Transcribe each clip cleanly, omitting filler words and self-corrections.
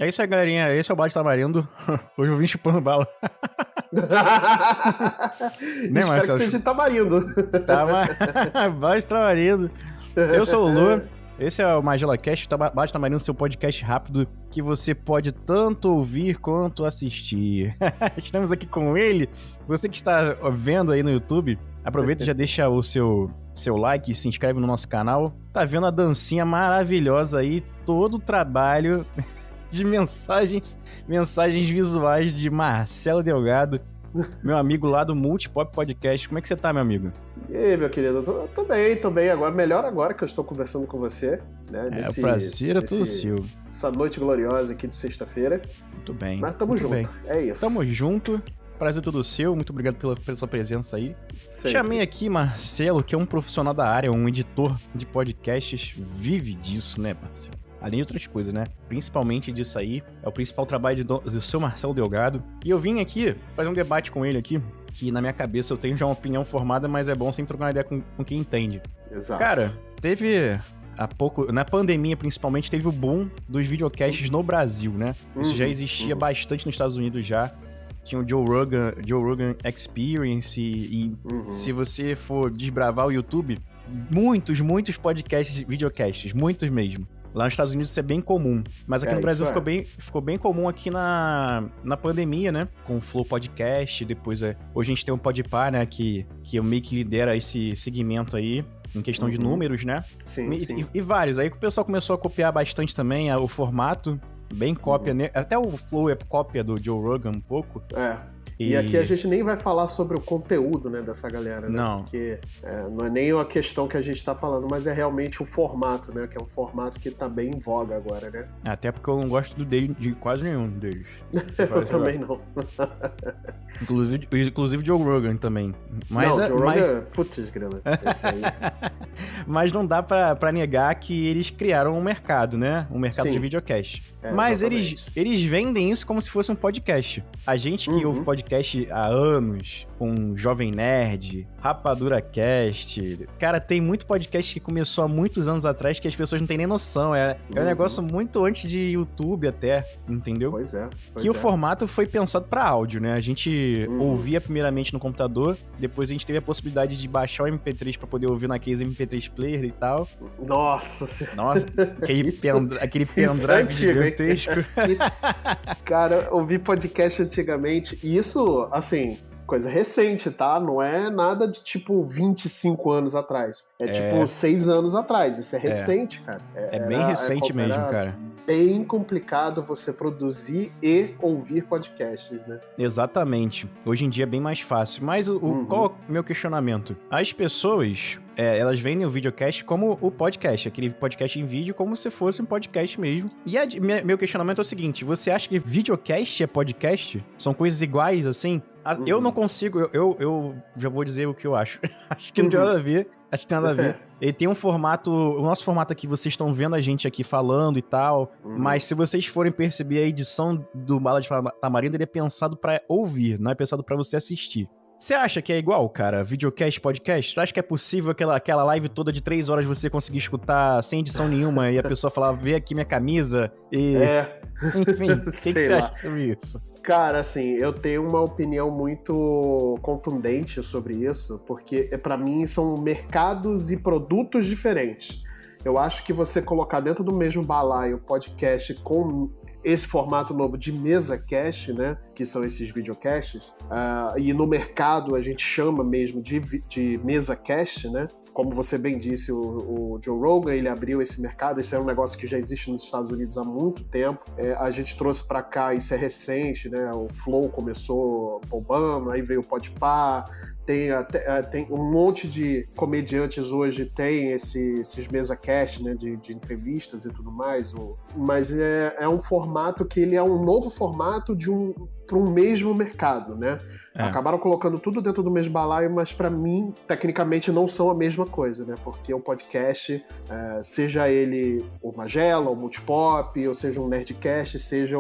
É isso aí, galerinha. Esse é o Bate Tamarindo. Hoje eu vim chupando bala. Nem Espero que seja de tamarindo. Bate Tamarindo. Eu sou o Lu. Esse é o MagelaCast, Bate Tamarindo, seu podcast rápido que você pode tanto ouvir quanto assistir. Estamos aqui com ele. Você que está vendo aí no YouTube, aproveita e já deixa o seu like, se inscreve no nosso canal. Tá vendo a dancinha maravilhosa aí, todo o trabalho de mensagens visuais de Marcelo Delgado, meu amigo lá do Multipop Podcast. Como é que você tá, meu amigo? E aí, meu querido? Tô bem agora. Melhor agora que eu estou conversando com você, né? O prazer é todo seu. Essa noite gloriosa aqui de sexta-feira. Muito bem. Mas tamo junto, é isso. Tamo junto. Prazer todo seu, muito obrigado pela sua presença aí. Sempre. Chamei aqui Marcelo, que é um profissional da área, um editor de podcasts, vive disso, né, Marcelo? Além de outras coisas, né? Principalmente disso aí, é o principal trabalho do seu Marcelo Delgado. E eu vim aqui fazer um debate com ele aqui, que na minha cabeça eu tenho já uma opinião formada, mas é bom sempre trocar uma ideia com quem entende. Exato. Cara, teve há pouco, na pandemia principalmente, teve o boom dos videocasts no Brasil, né? Isso já existia bastante nos Estados Unidos já. Tinha o Joe Rogan Experience e se você for desbravar o YouTube, muitos podcasts, videocasts, muitos mesmo. Lá nos Estados Unidos isso é bem comum, mas aqui no Brasil ficou bem comum aqui na pandemia, né? Com o Flow Podcast, depois hoje a gente tem um Podpah, né? Que meio que lidera esse segmento aí, em questão de números, né? Sim, sim. E vários. Aí que o pessoal começou a copiar bastante também o formato, bem cópia, até o Flow é cópia do Joe Rogan um pouco. E aqui a gente nem vai falar sobre o conteúdo, né, dessa galera, né? Não. Porque não é nem a questão que a gente tá falando, mas é realmente o formato, né? Que é um formato que tá bem em voga agora, né? Até porque eu não gosto de quase nenhum deles. Eu também não. Inclusive Joe Rogan também. Mas, não, Joe Rogan, putz, grana. Esse aí. Mas não dá pra negar que eles criaram um mercado, né? Um mercado de videocast. Mas eles vendem isso como se fosse um podcast. A gente que ouve podcast há anos, com Jovem Nerd, Rapadura Cast. Cara, tem muito podcast que começou há muitos anos atrás que as pessoas não têm nem noção. É um negócio muito antes de YouTube até, entendeu? Pois é. O formato foi pensado pra áudio, né? A gente ouvia primeiramente no computador, depois a gente teve a possibilidade de baixar o MP3 pra poder ouvir naqueles MP3 player e tal. Nossa, aquele pendrive gigantesco. Cara, ouvi podcast antigamente, e isso, assim, coisa recente, tá? Não é nada de, tipo, 25 anos atrás. É tipo 6 anos atrás. Isso é recente, cara. É bem recente mesmo, cara. Bem complicado você produzir e ouvir podcasts, né? Exatamente. Hoje em dia é bem mais fácil. Mas qual é o meu questionamento? As pessoas, elas vendem o videocast como o podcast, aquele podcast em vídeo, como se fosse um podcast mesmo. E meu questionamento é o seguinte, você acha que videocast é podcast? São coisas iguais, assim? Eu não consigo, eu já vou dizer o que eu acho. Acho que não tem nada a ver. Acho que tem nada a ver. Ele tem um formato... O nosso formato aqui, vocês estão vendo a gente aqui falando e tal. Mas se vocês forem perceber a edição do Bala de Tamarindo, ele é pensado pra ouvir, não é pensado pra você assistir. Você acha que é igual, cara? Videocast, podcast? Você acha que é possível aquela live toda de 3 horas você conseguir escutar sem edição nenhuma e a pessoa falar, vê aqui minha camisa e... Enfim, o que você acha sobre isso? Cara, assim, eu tenho uma opinião muito contundente sobre isso, porque pra mim são mercados e produtos diferentes. Eu acho que você colocar dentro do mesmo balaio podcast com esse formato novo de mesa cast, né, que são esses videocasts, e no mercado a gente chama mesmo de mesa cast, né? Como você bem disse, o Joe Rogan, ele abriu esse mercado, esse é um negócio que já existe nos Estados Unidos há muito tempo, a gente trouxe pra cá, isso é recente, né, o Flow começou bombando, aí veio o Podpah, tem um monte de comediantes hoje tem esses mesa-cast, né, de entrevistas e tudo mais, mas é um formato que ele é um novo formato para um mesmo mercado, né? Acabaram colocando tudo dentro do mesmo balaio, mas para mim, tecnicamente, não são a mesma coisa, né? Porque o podcast, seja ele o Magela, o Multipop, ou seja um Nerdcast, seja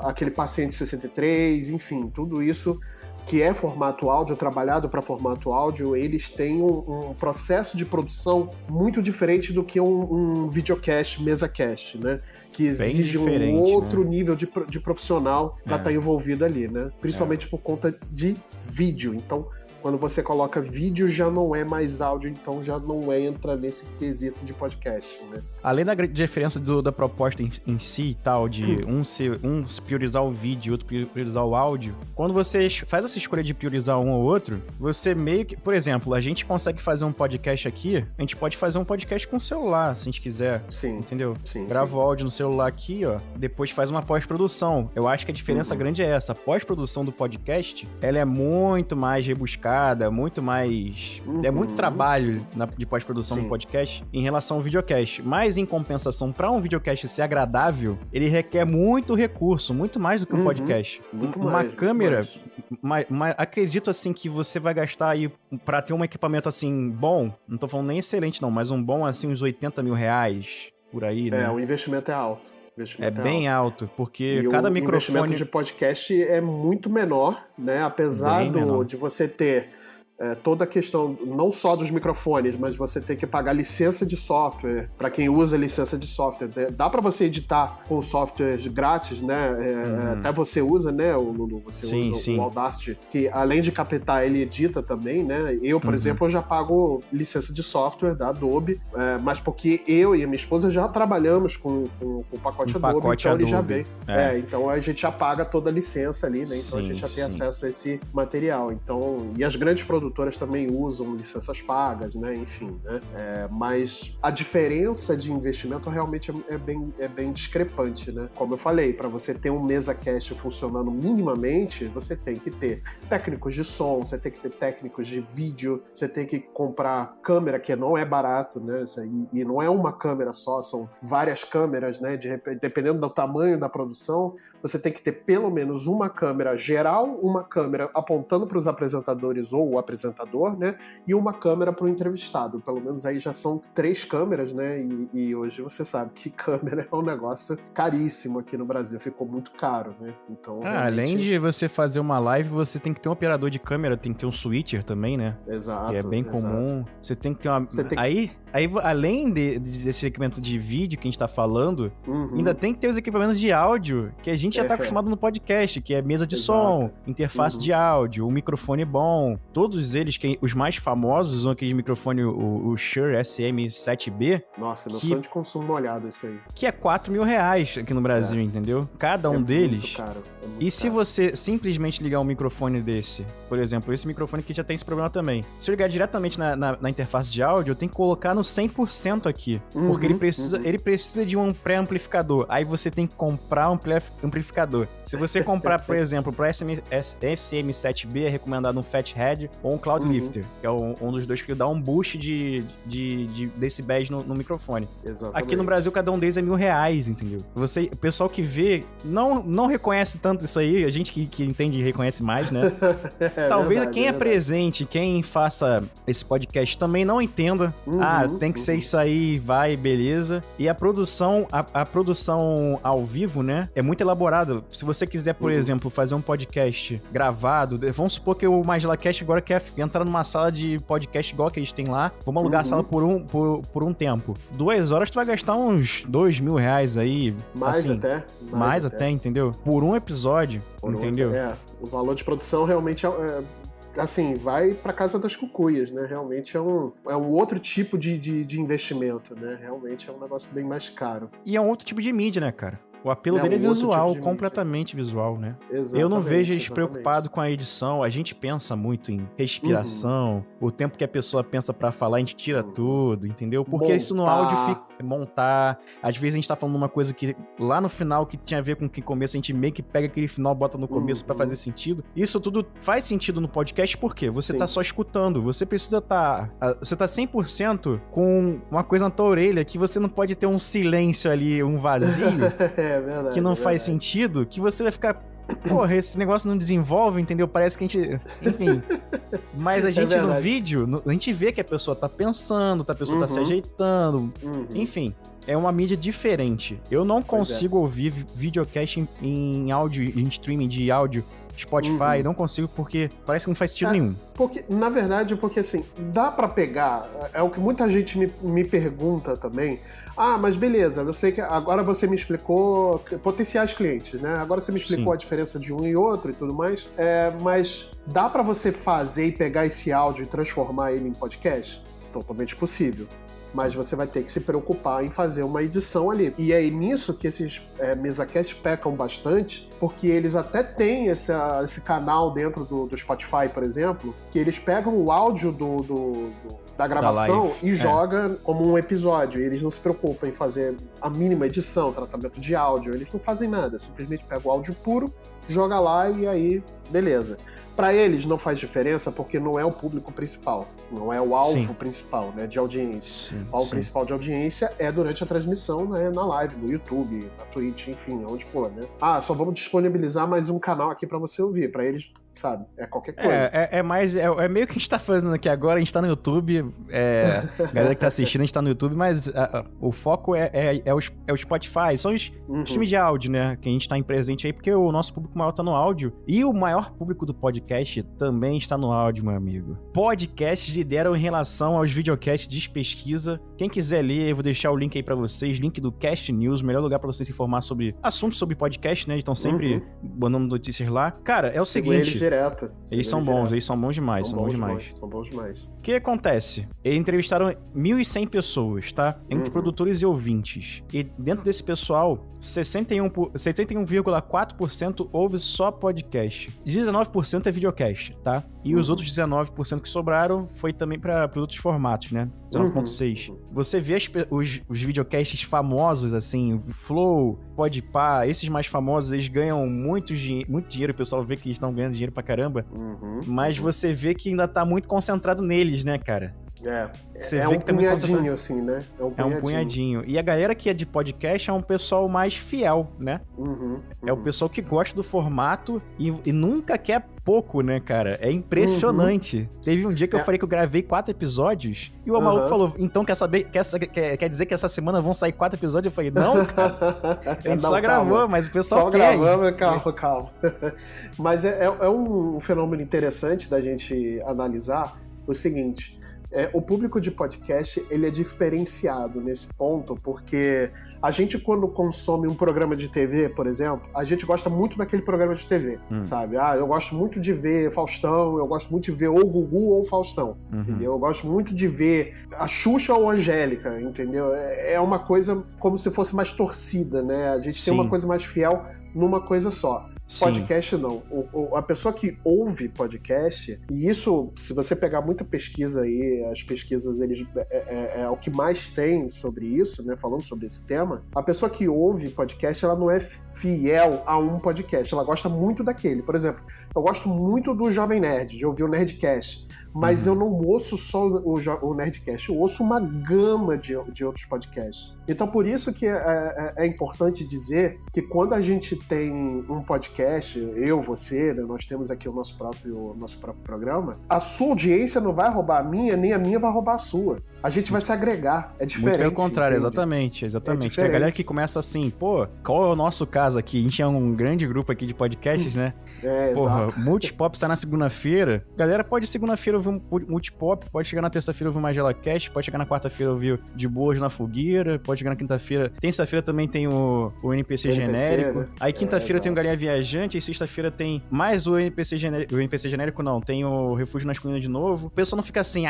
aquele Paciente 63, enfim, tudo isso que é formato áudio, trabalhado para formato áudio, eles têm um processo de produção muito diferente do que um videocast, mesa-cast, né? Que exige um outro nível de profissional para estar envolvido ali, né? Principalmente por conta de vídeo. Então, quando você coloca vídeo, já não é mais áudio, então já não entra nesse quesito de podcast, né? Além da diferença da proposta em si e tal, de um priorizar o vídeo e outro priorizar o áudio, quando você faz essa escolha de priorizar um ou outro, você meio que... Por exemplo, a gente consegue fazer um podcast aqui, a gente pode fazer um podcast com o celular, se a gente quiser. Sim. Entendeu? Sim, grava o áudio no celular aqui, ó, depois faz uma pós-produção. Eu acho que a diferença grande é essa. A pós-produção do podcast, ela é muito mais rebuscada, muito mais... É muito trabalho de pós-produção do podcast em relação ao videocast. Mas, em compensação, para um videocast ser agradável, ele requer muito recurso, muito mais do que um podcast. Uma câmera... acredito, assim, que você vai gastar aí pra ter um equipamento, assim, bom, não tô falando nem excelente, não, mas um bom, assim, uns 80 mil reais, por aí, né? O investimento é alto. É bem alto, porque cada microfone... O investimento de podcast é muito menor, né? Apesar de você ter toda a questão, não só dos microfones, mas você tem que pagar licença de software, para quem usa licença de software. Dá para você editar com softwares grátis, né? Até você usa, né? Você usa o Audacity, que além de captar, ele edita também, né? Eu, por exemplo, eu já pago licença de software da Adobe, mas porque eu e a minha esposa já trabalhamos com o pacote Adobe, então ele já vem. Então a gente já paga toda a licença ali, né? Então a gente já tem acesso a esse material. Então, e as grandes produtoras também usam licenças pagas, né? Enfim, né? Mas a diferença de investimento realmente é bem discrepante, né? Como eu falei, para você ter um mesa-cast funcionando minimamente, você tem que ter técnicos de som, você tem que ter técnicos de vídeo, você tem que comprar câmera, que não é barato, né? E não é uma câmera só, são várias câmeras, né? Dependendo do tamanho da produção, você tem que ter pelo menos uma câmera geral, uma câmera apontando para os apresentadores ou o apresentador, né? E uma câmera para o entrevistado. Pelo menos aí já são 3 câmeras, né? E hoje você sabe que câmera é um negócio caríssimo aqui no Brasil. Ficou muito caro, né? Então, realmente... Além de você fazer uma live, você tem que ter um operador de câmera, tem que ter um switcher também, né? Exato. Que é bem comum. Você tem que ter uma... Aí, além desse equipamento de vídeo que a gente tá falando, ainda tem que ter os equipamentos de áudio, que a gente já tá acostumado no podcast, que é mesa de som, interface de áudio, um microfone bom. Todos eles, os mais famosos, usam aquele microfone, o Shure SM7B. Nossa, noção de consumo olhado isso aí. Que é 4 mil reais aqui no Brasil, entendeu? Cada um deles. Muito caro. Se você simplesmente ligar um microfone desse, por exemplo, esse microfone aqui já tem esse problema também. Se eu ligar diretamente na interface de áudio, eu tenho que colocar no 100% aqui. Porque ele precisa de um pré-amplificador. Aí você tem que comprar um pré-amplificador. Se você comprar, por exemplo, para SM7B, é recomendado um Fathead ou um Cloudlifter, que é um dos dois que dá um boost de decibéis no microfone. Exatamente. Aqui no Brasil, cada um deles é R$1.000, entendeu? O pessoal que vê não reconhece tanto isso aí, a gente que entende e reconhece mais, né? Talvez quem é presente, quem faça esse podcast também não entenda. Tem que ser isso aí, vai, beleza. E a produção ao vivo, né, é muito elaborada. Se você quiser, por exemplo, fazer um podcast gravado, vamos supor que o MagelaCast agora quer entrar numa sala de podcast igual que eles têm lá, vamos alugar a sala por um tempo. 2 horas tu vai gastar uns R$2.000 aí. Mais até, entendeu? Por um episódio, entendeu? O valor de produção realmente assim, vai pra casa das cucuias, né? Realmente é um outro tipo de investimento, né? Realmente é um negócio bem mais caro. E é um outro tipo de mídia, né, cara? O apelo dele é visual, tipo completamente visual, né? Exatamente, eu não vejo eles preocupados com a edição. A gente pensa muito em respiração, o tempo que a pessoa pensa pra falar, a gente tira tudo, entendeu? Porque isso no áudio fica... Montar. Às vezes a gente tá falando uma coisa que lá no final, que tinha a ver com o que começo, a gente meio que pega aquele final, bota no começo pra fazer sentido. Isso tudo faz sentido no podcast porque você tá só escutando. Você precisa você tá 100% com uma coisa na tua orelha, que você não pode ter um silêncio ali, um vazio. Verdade, que não faz sentido, que você vai ficar... Porra, esse negócio não desenvolve, entendeu? Parece que a gente... Enfim. Mas a gente no vídeo, a gente vê que a pessoa tá pensando, a pessoa tá se ajeitando. Enfim, é uma mídia diferente. Eu não consigo ouvir videocast em áudio, em streaming de áudio Spotify, não consigo porque parece que não faz sentido nenhum. Porque, na verdade, assim, dá pra pegar, é o que muita gente me pergunta também. Mas beleza, eu sei que agora você me explicou potenciais clientes, né? Agora você me explicou a diferença de um e outro e tudo mais. Mas dá pra você fazer e pegar esse áudio e transformar ele em podcast? Totalmente possível. Mas você vai ter que se preocupar em fazer uma edição ali. E é nisso que esses MesaCast pecam bastante, porque eles até têm esse canal dentro do Spotify, por exemplo, que eles pegam o áudio da gravação e joga como um episódio. E eles não se preocupam em fazer a mínima edição, tratamento de áudio. Eles não fazem nada. Simplesmente pega o áudio puro, joga lá e aí, beleza. Para eles não faz diferença porque não é o público principal, não é o alvo principal, né, de audiência. O alvo principal de audiência é durante a transmissão, né, na live, no YouTube, na Twitch, enfim, onde for, né. Só vamos disponibilizar mais um canal aqui para você ouvir. Para eles, sabe, é qualquer coisa. É meio que a gente tá fazendo aqui agora, a gente tá no YouTube, galera que tá assistindo, a gente tá no YouTube, mas o foco é o Spotify, são os streams de áudio, né, que a gente tá em presente aí, porque o nosso público maior tá no áudio, e o maior público do podcast também está no áudio, meu amigo. Podcasts lideram em relação aos videocasts, diz pesquisa. Quem quiser ler, eu vou deixar o link aí pra vocês, link do Cast News, melhor lugar pra vocês se informar sobre assuntos sobre podcast, né, eles estão sempre mandando notícias lá. Cara, é o seguinte... Eles direto. Eles são bons demais, São bons demais. O que acontece? Eles entrevistaram 1.100 pessoas, tá? Entre produtores e ouvintes. E dentro desse pessoal, 61,4% ouve só podcast. 19% é videocast, tá? E os outros 19% que sobraram foi também pra outros formatos, né? 19,6%. Você vê os videocasts famosos, assim, o Flow, Podpah, esses mais famosos, eles ganham muito dinheiro, o pessoal vê que eles estão ganhando dinheiro pra caramba, mas você vê que ainda tá muito concentrado neles, né, cara? É um punhadinho, assim, né? É um punhadinho. E a galera que é de podcast é um pessoal mais fiel, né? É o pessoal que gosta do formato e nunca quer pouco, né, cara? É impressionante. Teve um dia que eu falei que eu gravei 4 episódios e o maluco falou, então quer dizer que essa semana vão sair 4 episódios? Eu falei, não, cara. A gente só gravou, mas o pessoal quer. Só gravamos, calma. Mas é um fenômeno interessante da gente analisar o seguinte... o público de podcast, ele é diferenciado nesse ponto, porque a gente, quando consome um programa de TV, por exemplo, a gente gosta muito daquele programa de TV, sabe? Eu gosto muito de ver Faustão, eu gosto muito de ver ou Gugu ou Faustão, entendeu? Eu gosto muito de ver a Xuxa ou a Angélica, entendeu? É uma coisa como se fosse mais torcida, né? A gente tem uma coisa mais fiel numa coisa só. Podcast não. A pessoa que ouve podcast, e isso, se você pegar muita pesquisa aí, as pesquisas, eles é o que mais tem sobre isso, né? Falando sobre esse tema. A pessoa que ouve podcast, ela não é fiel a um podcast. Ela gosta muito daquele. Por exemplo, eu gosto muito do Jovem Nerd, de ouvir o Nerdcast. Mas eu não ouço só o Nerdcast, eu ouço uma gama de outros podcasts. Então, por isso que é importante dizer que quando a gente tem um podcast, eu, você, né, nós temos aqui o nosso próprio programa, a sua audiência não vai roubar a minha, nem a minha vai roubar a sua. A gente vai se agregar, é diferente. Muito pelo contrário, exatamente. Tem a galera que começa assim, qual é o nosso caso aqui? A gente é um grande grupo aqui de podcasts, né? Exato. Multipop sai na segunda-feira. Galera pode segunda-feira ouvir um Multipop, pode chegar na terça-feira ouvir uma GelaCast, pode chegar na quarta-feira ouvir De Boas na Fogueira, pode chegar na quinta-feira. Terça-feira também tem o NPC genérico. Aí quinta-feira tem o Galinha Viajante, e sexta-feira tem mais o NPC genérico. O NPC genérico não, tem o Refúgio nas Colinas de novo. O pessoal não fica assim,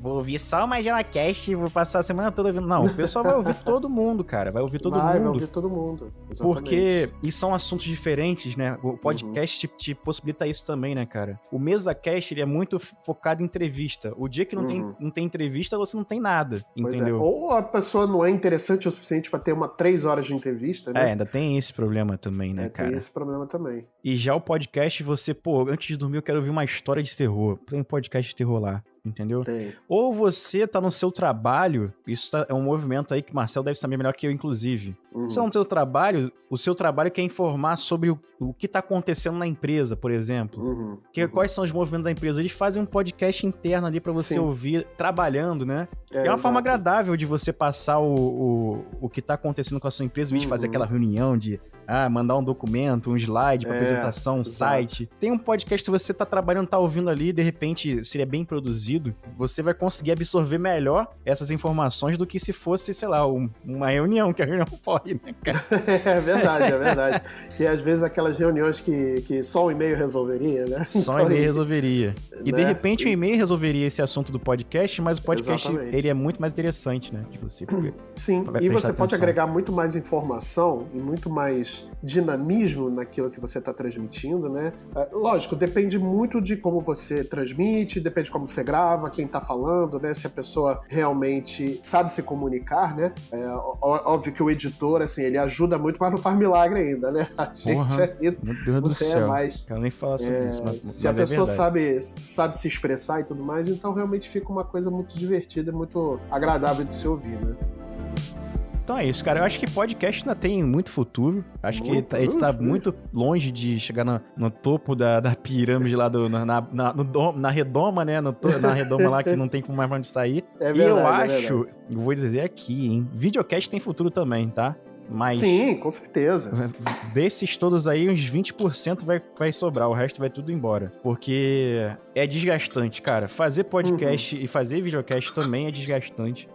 vou ouvir só uma GelaCast, vou passar a semana toda ouvindo. Não, o pessoal vai ouvir todo mundo, cara. Vai ouvir todo mundo. Vai ouvir todo mundo. Exatamente. Porque e são assuntos diferentes, né? O podcast te possibilita isso também, né, cara? O MesaCast, ele é muito focado em entrevista. O dia que não tem entrevista, você não tem nada, entendeu? Ou a pessoa não é interessante o suficiente pra ter 3 horas de entrevista, né? Ainda tem esse problema também, né, cara? Tem esse problema também. E já o podcast, você, antes de dormir eu quero ouvir uma história de terror. Tem um podcast de terror lá. Entendeu? Tem. Ou você tá no seu trabalho, isso é um movimento aí que o Marcelo deve saber melhor que eu, inclusive. Você tá no seu trabalho, o seu trabalho quer informar sobre o que tá acontecendo na empresa, por exemplo. Quais são os movimentos da empresa? Eles fazem um podcast interno ali pra você ouvir, trabalhando, né? É uma forma agradável de você passar o que tá acontecendo com a sua empresa, em vez de fazer aquela reunião de mandar um documento, um slide pra apresentação, um site. Tem um podcast que você tá trabalhando, tá ouvindo ali, de repente, se ele é bem produzido, você vai conseguir absorver melhor essas informações do que se fosse, sei lá, uma reunião, que a reunião pode, né, cara? É verdade. Que às vezes aquelas reuniões que só um e-mail resolveria, né? Só um e-mail resolveria. E de repente o e-mail resolveria esse assunto do podcast, mas o podcast, ele é muito mais interessante, né, de você. Sim, e você pode agregar muito mais informação e muito mais dinamismo naquilo que você está transmitindo, né? Lógico, depende muito de como você transmite, depende de como você grava, quem está falando, né? Se a pessoa realmente sabe se comunicar, né? Óbvio que o editor, assim, ele ajuda muito, mas não faz milagre ainda, né? A gente ainda meu Deus do céu. Mais. Quero nem falar sobre isso, mas se a pessoa sabe se expressar e tudo mais, então realmente fica uma coisa muito divertida, muito agradável de se ouvir, né? Então é isso, cara. Eu acho que podcast ainda tem muito futuro. Acho que ele tá muito longe de chegar no topo da pirâmide lá, na redoma, né? Na redoma lá que não tem como mais onde sair. É verdade, e eu acho, vou dizer aqui, hein? Videocast tem futuro também, tá? Mas sim, com certeza. Desses todos aí, uns 20% vai sobrar, o resto vai tudo embora. Porque é desgastante, cara. Fazer podcast e fazer videocast também é desgastante.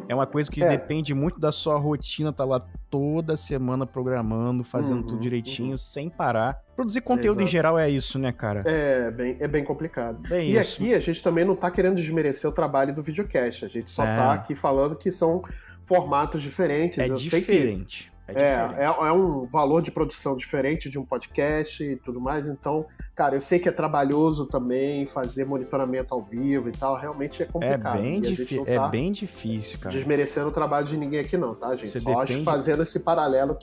É uma coisa que depende muito da sua rotina, tá lá toda semana programando, fazendo tudo direitinho, sem parar. Produzir conteúdo em geral é isso, né, cara? É bem complicado. E isso. Aqui a gente também não tá querendo desmerecer o trabalho do videocast. A gente só tá aqui falando que são formatos diferentes. É diferente. É um valor de produção diferente de um podcast e tudo mais, então, cara, eu sei que é trabalhoso também fazer monitoramento ao vivo e tal, realmente é complicado. É bem difícil, cara. Desmerecendo o trabalho de ninguém aqui não, tá, gente? Só depende... fazendo esse paralelo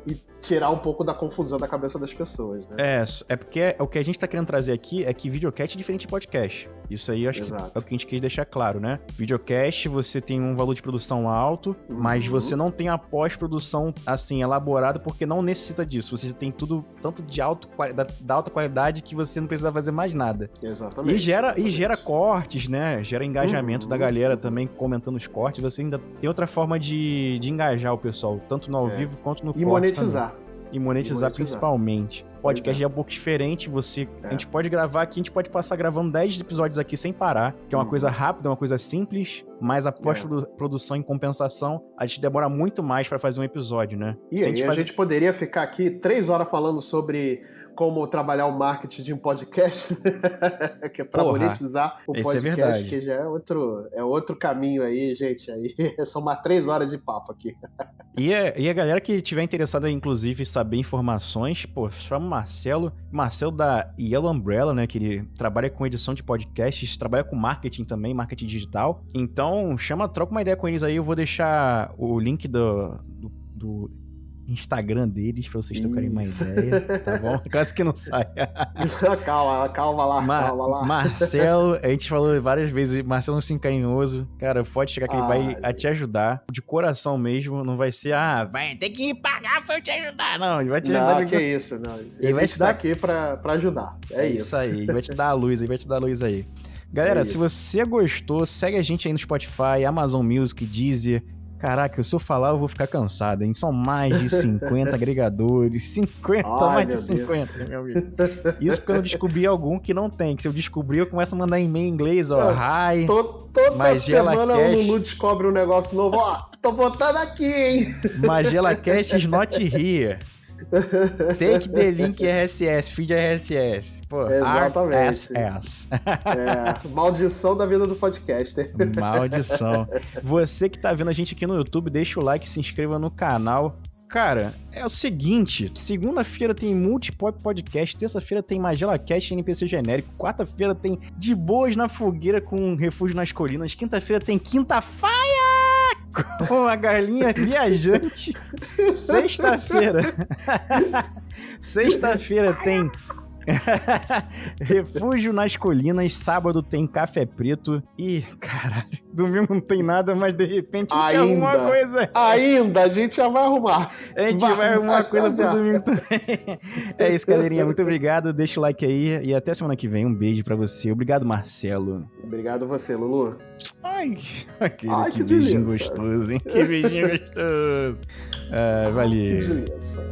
e tirar um pouco da confusão da cabeça das pessoas, né? É porque o que a gente tá querendo trazer aqui é que videocast é diferente de podcast. Isso aí eu acho que é o que a gente quis deixar claro, né? Videocast, você tem um valor de produção alto, mas você não tem a pós-produção, assim, elaborada, porque não necessita disso. Você tem tudo tanto da alta qualidade que você não precisa fazer mais nada. Exatamente. E gera cortes, né? Gera engajamento da galera também comentando os cortes. Você ainda tem outra forma de engajar o pessoal, tanto no ao vivo quanto no corte. E monetizar. E monetizar principalmente. Podcast é um pouco diferente, a gente pode gravar aqui, a gente pode passar gravando 10 episódios aqui sem parar, que é uma coisa rápida, uma coisa simples, mas a pós-produção em compensação, a gente demora muito mais pra fazer um episódio, né? E aí, a gente poderia ficar aqui 3 horas falando sobre como trabalhar o marketing de um podcast, que é pra monetizar o podcast, que já é outro caminho aí, gente. Aí são mais 3 horas de papo aqui. E a galera que tiver interessada, inclusive, em saber informações, chama o Marcelo da Yellow Umbrella, né, que ele trabalha com edição de podcasts, trabalha com marketing também, marketing digital. Então, troca uma ideia com eles aí, eu vou deixar o link do Instagram deles pra vocês trocarem uma ideia, tá bom? Quase que não sai. calma lá. Marcelo, a gente falou várias vezes, Marcelo é um carinhoso, cara, pode chegar que ele vai te ajudar, de coração mesmo, não vai ser, vai ter que me pagar pra eu te ajudar, não, ele vai te ajudar. Não, que isso, não. Ele vai te dar aqui pra ajudar, é isso. Aí, ele vai te dar a luz, aí. Galera, se você gostou, segue a gente aí no Spotify, Amazon Music, Deezer. Caraca, se eu falar, eu vou ficar cansado, hein? São mais de 50 agregadores. Mais de 50, meu amigo. Isso porque eu não descobri algum que não tem. Que se eu descobrir, eu começo a mandar e-mail em inglês, hi. Toda semana o Lulu descobre um negócio novo. Tô botando aqui, hein? MagelaCast is not here. Take the link RSS, feed RSS. Exatamente. RSS. Maldição da vida do podcaster. Maldição. Você que tá vendo a gente aqui no YouTube, deixa o like, se inscreva no canal. Cara, é o seguinte, segunda-feira tem Multipop Podcast, terça-feira tem MagelaCast NPC genérico, quarta-feira tem De Boas na Fogueira com Refúgio nas Colinas, quinta-feira tem Quinta Faia com a galinha viajante, sexta-feira tem Refúgio nas Colinas, sábado tem Café Preto e, caralho, domingo não tem nada, mas de repente a gente arruma uma coisa. A gente já vai arrumar. A gente vai arrumar uma coisa pro domingo também. É isso, galerinha. Muito obrigado. Deixa o like aí e até semana que vem. Um beijo pra você. Obrigado, Marcelo. Obrigado você, Lulu. Que beijinho gostoso, hein? Que beijinho gostoso. Valeu. Que delícia.